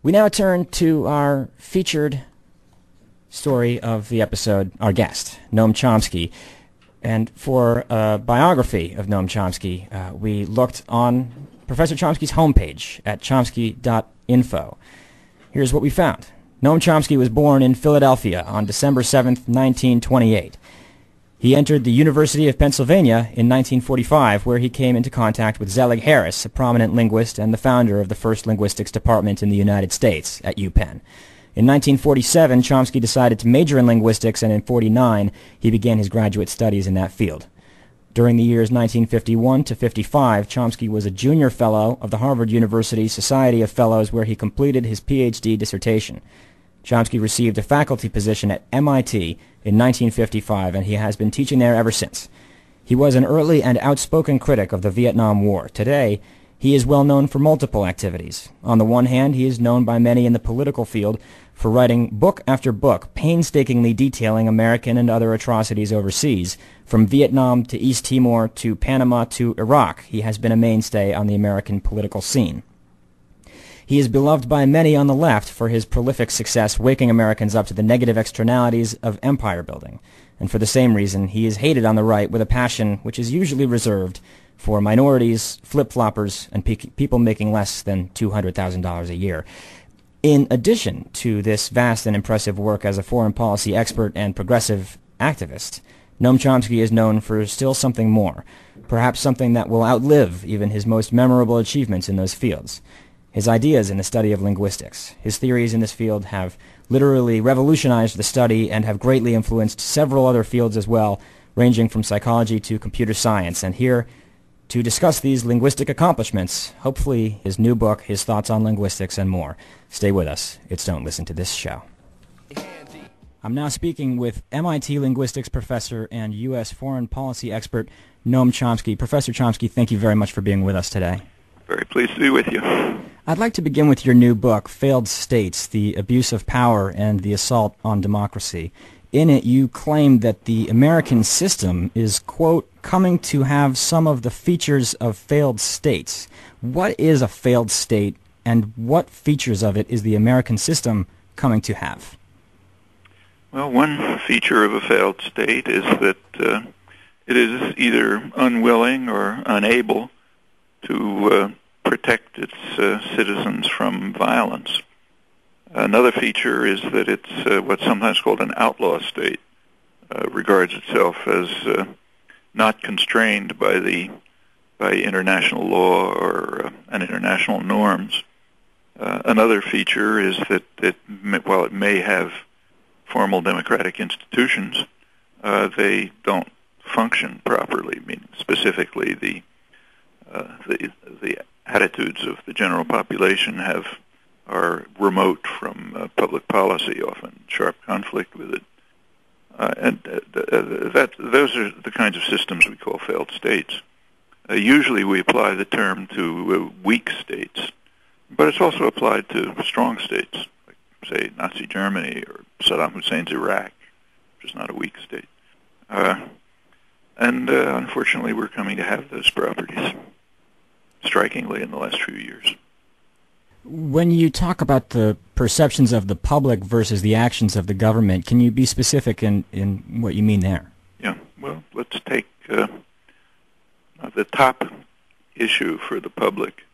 We now turn to our featured story of the episode, our guest, Noam Chomsky. And for a biography of Noam Chomsky, we looked on Professor Chomsky's homepage at chomsky.info. Here's what we found. Noam Chomsky was born in Philadelphia on December 7th, 1928. He entered the University of Pennsylvania in 1945, where he came into contact with Zelig Harris, a prominent linguist and the founder of the first linguistics department in the United States at UPenn. In 1947, Chomsky decided to major in linguistics, and in 1949, he began his graduate studies in that field. During the years 1951 to 55, Chomsky was a junior fellow of the Harvard University Society of Fellows, where he completed his Ph.D. dissertation. Chomsky received a faculty position at MIT in 1955, and he has been teaching there ever since. He was an early and outspoken critic of the Vietnam War. Today, he is well known for multiple activities. On the one hand, he is known by many in the political field for writing book after book, painstakingly detailing American and other atrocities overseas. From Vietnam to East Timor to Panama to Iraq, he has been a mainstay on the American political scene. He is beloved by many on the left for his prolific success waking Americans up to the negative externalities of empire building. And for the same reason, he is hated on the right with a passion which is usually reserved for minorities, flip-floppers, and people making less than $200,000 a year. In addition to this vast and impressive work as a foreign policy expert and progressive activist, Noam Chomsky is known for still something more, perhaps something that will outlive even his most memorable achievements in those fields. His ideas in the study of linguistics. His theories in this field have literally revolutionized the study and have greatly influenced several other fields as well, ranging from psychology to computer science. And here, to discuss these linguistic accomplishments, hopefully his new book, his thoughts on linguistics, and more. Stay with us. It's Don't Listen to This Show. I'm now speaking with MIT linguistics professor and U.S. foreign policy expert Noam Chomsky. Professor Chomsky, thank you very much for being with us today. Very pleased to be with you. I'd like to begin with your new book, Failed States, The Abuse of Power and the Assault on Democracy. In it, you claim that the American system is, quote, coming to have some of the features of failed states. What is a failed state, and what features of it is the American system coming to have? Well, one feature of a failed state is that it is either unwilling or unable to protect its citizens from violence. Another feature is that it's what's sometimes called an outlaw state, regards itself as not constrained by international law or and international norms. Another feature is that while it may have formal democratic institutions, they don't function properly. I mean, specifically, the attitudes of the general population are remote from public policy, often sharp conflict with it. Those are the kinds of systems we call failed states. Usually we apply the term to weak states, but it's also applied to strong states, like, say, Nazi Germany or Saddam Hussein's Iraq, which is not a weak state. Unfortunately, we're coming to have those properties, strikingly, in the last few years. When you talk about the perceptions of the public versus the actions of the government, can you be specific in what you mean there? Yeah, well, let's take the top issue for the public,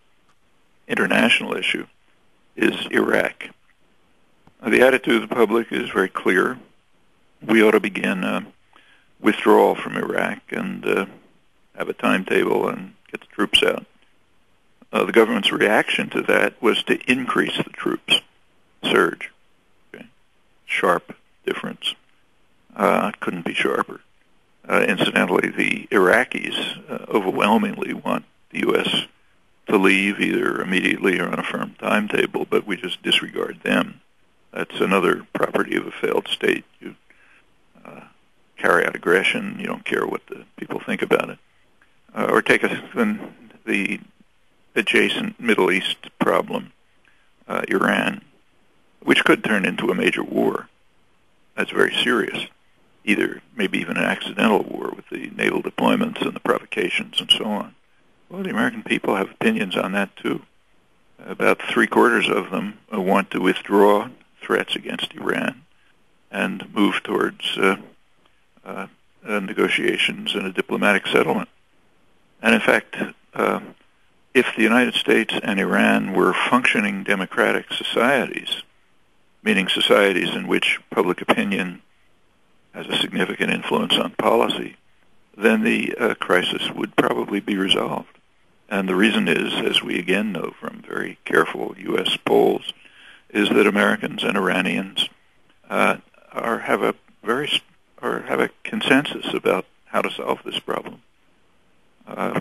international issue, is Iraq. The attitude of the public is very clear. We ought to begin withdrawal from Iraq and have a timetable and get the troops out. The government's reaction to that was to increase the troops, surge. Okay? Sharp difference. Couldn't be sharper. Incidentally, the Iraqis overwhelmingly want the U.S. to leave either immediately or on a firm timetable, but we just disregard them. That's another property of a failed state. You carry out aggression. You don't care what the people think about it. Or take the adjacent Middle East problem, Iran, which could turn into a major war. That's very serious. Either maybe even an accidental war with the naval deployments and the provocations and so on. Well, the American people have opinions on that too. about three-quarters of them want to withdraw threats against Iran and move towards negotiations and a diplomatic settlement. And in fact, if the United States and Iran were functioning democratic societies, meaning societies in which public opinion has a significant influence on policy, then the crisis would probably be resolved. And the reason is, as we again know from very careful U.S. polls, is that Americans and Iranians have a consensus about how to solve this problem.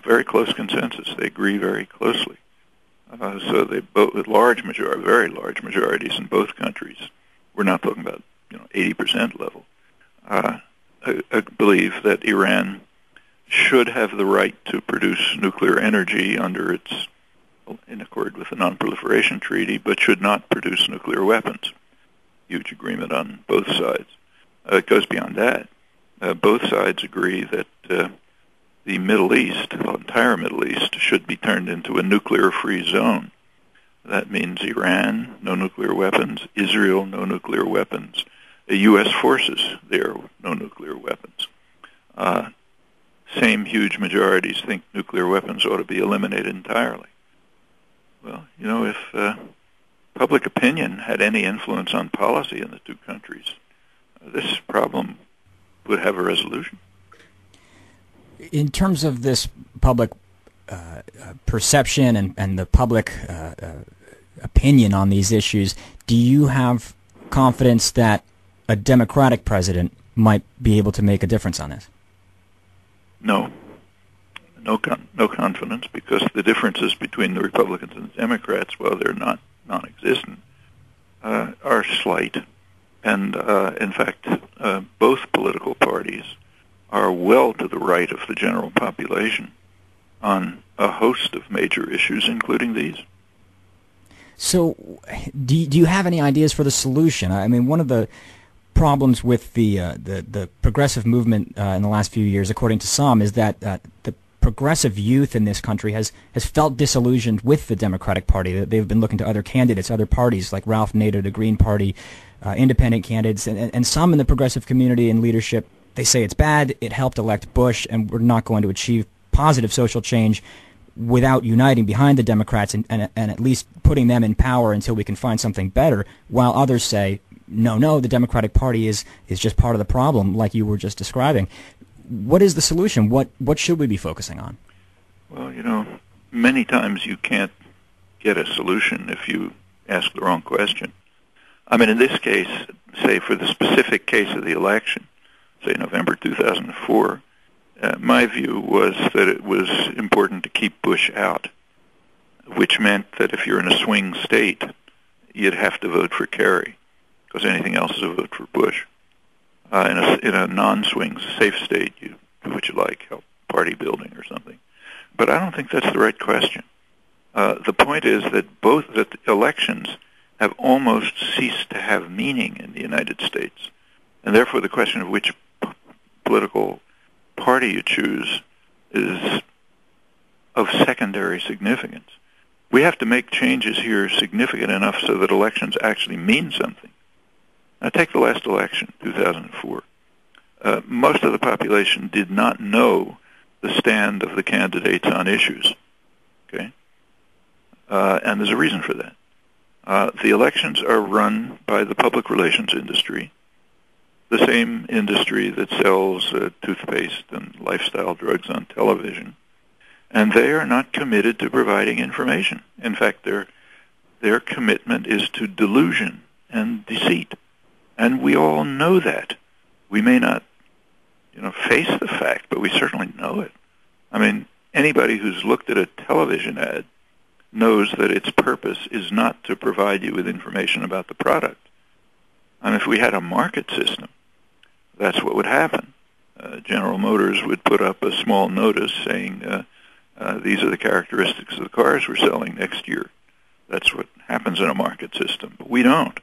Very close consensus. They agree very closely. So they both, with very large majorities in both countries. We're not talking about 80% level. Believe that Iran should have the right to produce nuclear energy in accord with the Non-Proliferation Treaty, but should not produce nuclear weapons. Huge agreement on both sides. It goes beyond that. Both sides agree that the Middle East, the entire Middle East, should be turned into a nuclear-free zone. That means Iran, no nuclear weapons; Israel, no nuclear weapons; U.S. forces there, no nuclear weapons. Same huge majorities think nuclear weapons ought to be eliminated entirely. Well, if public opinion had any influence on policy in the two countries, this problem would have a resolution. In terms of this public perception and the public opinion on these issues, do you have confidence that a Democratic president might be able to make a difference on this? No confidence, because the differences between the Republicans and the Democrats, while they're not non-existent, are slight. And in fact, both political parties are well to the right of the general population on a host of major issues, including these. So, do you have any ideas for the solution? I mean, one of the problems with the progressive movement in the last few years, according to some, is that the progressive youth in this country has felt disillusioned with the Democratic Party. They've been looking to other candidates, other parties like Ralph Nader, the Green Party, independent candidates, and some in the progressive community and leadership, they say it's bad, it helped elect Bush, and we're not going to achieve positive social change without uniting behind the Democrats and at least putting them in power until we can find something better, while others say, no, the Democratic Party is just part of the problem, like you were just describing. What is the solution? What should we be focusing on? Well, many times you can't get a solution if you ask the wrong question. I mean, in this case, say for the specific case of the election, say November 2004, my view was that it was important to keep Bush out, which meant that if you're in a swing state, you'd have to vote for Kerry, because anything else is a vote for Bush. In a non-swing, safe state, you do what you like, help party building or something. But I don't think that's the right question. The point is that the elections have almost ceased to have meaning in the United States, and therefore the question of which political party you choose is of secondary significance. We have to make changes here significant enough so that elections actually mean something. Now take the last election, 2004. Most of the population did not know the stand of the candidates on issues. Okay? And there's a reason for that. The elections are run by the public relations industry, the same industry that sells toothpaste and lifestyle drugs on television, and they are not committed to providing information. In fact, their commitment is to delusion and deceit, and we all know that. We may not, face the fact, but we certainly know it. I mean, anybody who's looked at a television ad knows that its purpose is not to provide you with information about the product. And if we had a market system, that's what would happen. General Motors would put up a small notice saying, these are the characteristics of the cars we're selling next year. That's what happens in a market system. But we don't.